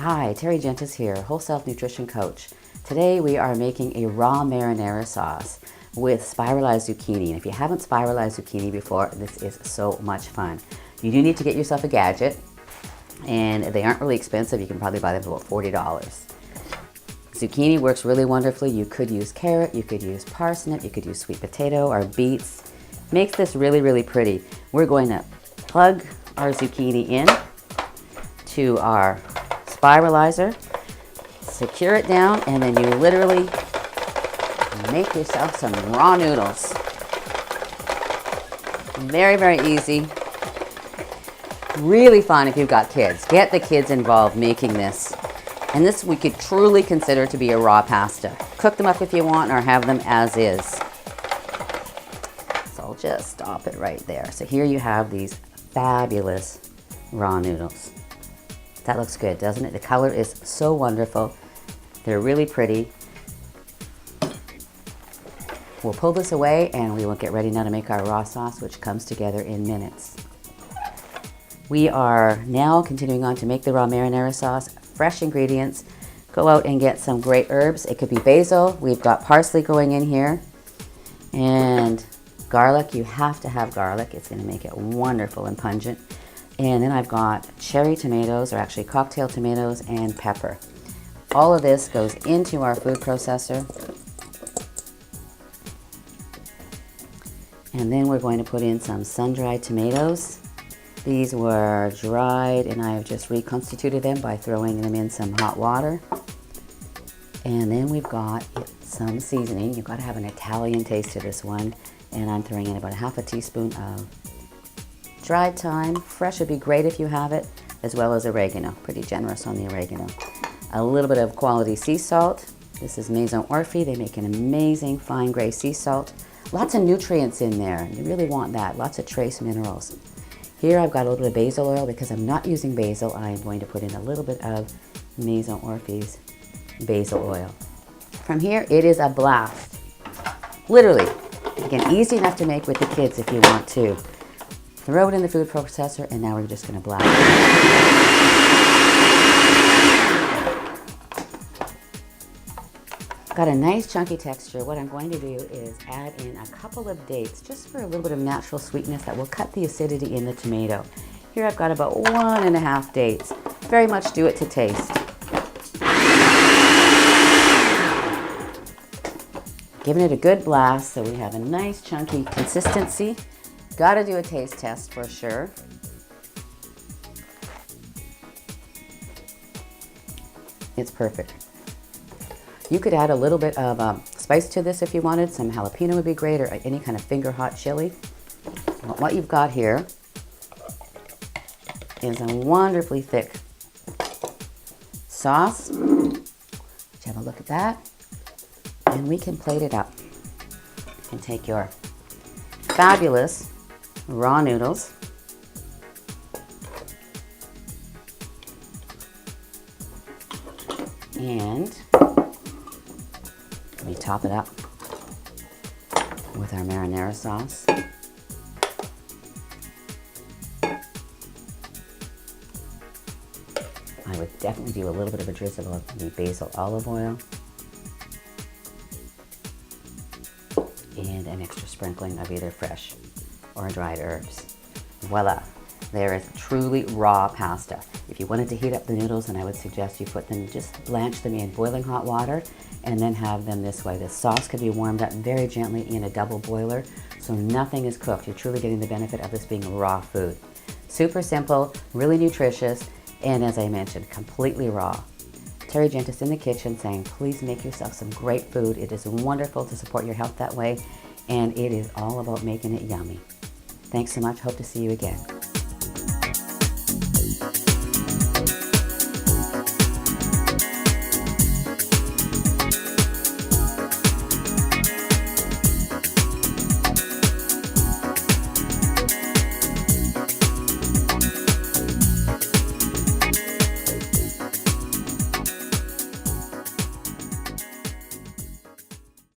Hi, Terry Gentis here, whole self nutrition coach. Today we are making a raw marinara sauce with spiralized zucchini. And if you haven't spiralized zucchini before, this is so much fun. You do need to get yourself a gadget, and they aren't really expensive. You can probably buy them for about $40. Zucchini works really wonderfully. You could use carrot, you could use parsnip, you could use sweet potato or beets. Makes this really, really pretty. We're going to plug our zucchini in to our spiralizer, secure it down, and then you literally make yourself some raw noodles. Very, very easy. Really fun if you've got kids. Get the kids involved making this. And this we could truly consider to be a raw pasta. Cook them up if you want or have them as is. So I'll just stop it right there. So here you have these fabulous raw noodles. That looks good, doesn't it? The color is so wonderful. They're really pretty. We'll pull this away and we will get ready now to make our raw sauce, which comes together in minutes. We are now continuing on to make the raw marinara sauce. Fresh ingredients. Go out and get some great herbs. It could be basil. We've got parsley going in here. And garlic. You have to have garlic. It's going to make it wonderful and pungent. And then I've got cherry tomatoes, or actually cocktail tomatoes, and pepper. All of this goes into our food processor. And then we're going to put in some sun-dried tomatoes. These were dried and I've just reconstituted them by throwing them in some hot water. And then we've got some seasoning. You've got to have an Italian taste to this one. And I'm throwing in about ½ teaspoon of dried thyme. Fresh would be great if you have it, as well as oregano. Pretty generous on the oregano. A little bit of quality sea salt. This is Maison Orphy. They make an amazing fine gray sea salt. Lots of nutrients in there. You really want that. Lots of trace minerals. Here I've got a little bit of basil oil. Because I'm not using basil, I'm going to put in a little bit of Maison Orphy's basil oil. From here, it is a blast. Literally. Again, easy enough to make with the kids if you want to. Throw it in the food processor, and now we're just going to blast it. Got a nice chunky texture. What I'm going to do is add in a couple of dates just for a little bit of natural sweetness that will cut the acidity in the tomato. Here I've got about 1½ dates. Very much do it to taste. Giving it a good blast so we have a nice chunky consistency. Got to do a taste test for sure. It's perfect. You could add a little bit of spice to this if you wanted. Some jalapeno would be great, or any kind of finger hot chili. But what you've got here is a wonderfully thick sauce. Let's have a look at that. And we can plate it up. You can take your fabulous raw noodles, and we top it up with our marinara sauce. I would definitely do a little bit of a drizzle of the basil olive oil and an extra sprinkling of either fresh or dried herbs. Voila! There is truly raw pasta. If you wanted to heat up the noodles, then I would suggest you put them, just blanch them in boiling hot water and then have them this way. The sauce could be warmed up very gently in a double boiler, so nothing is cooked. You're truly getting the benefit of this being raw food. Super simple, really nutritious, and as I mentioned, completely raw. Terry Gentis in the kitchen saying, please make yourself some great food. It is wonderful to support your health that way, and it is all about making it yummy. Thanks so much. Hope to see you again.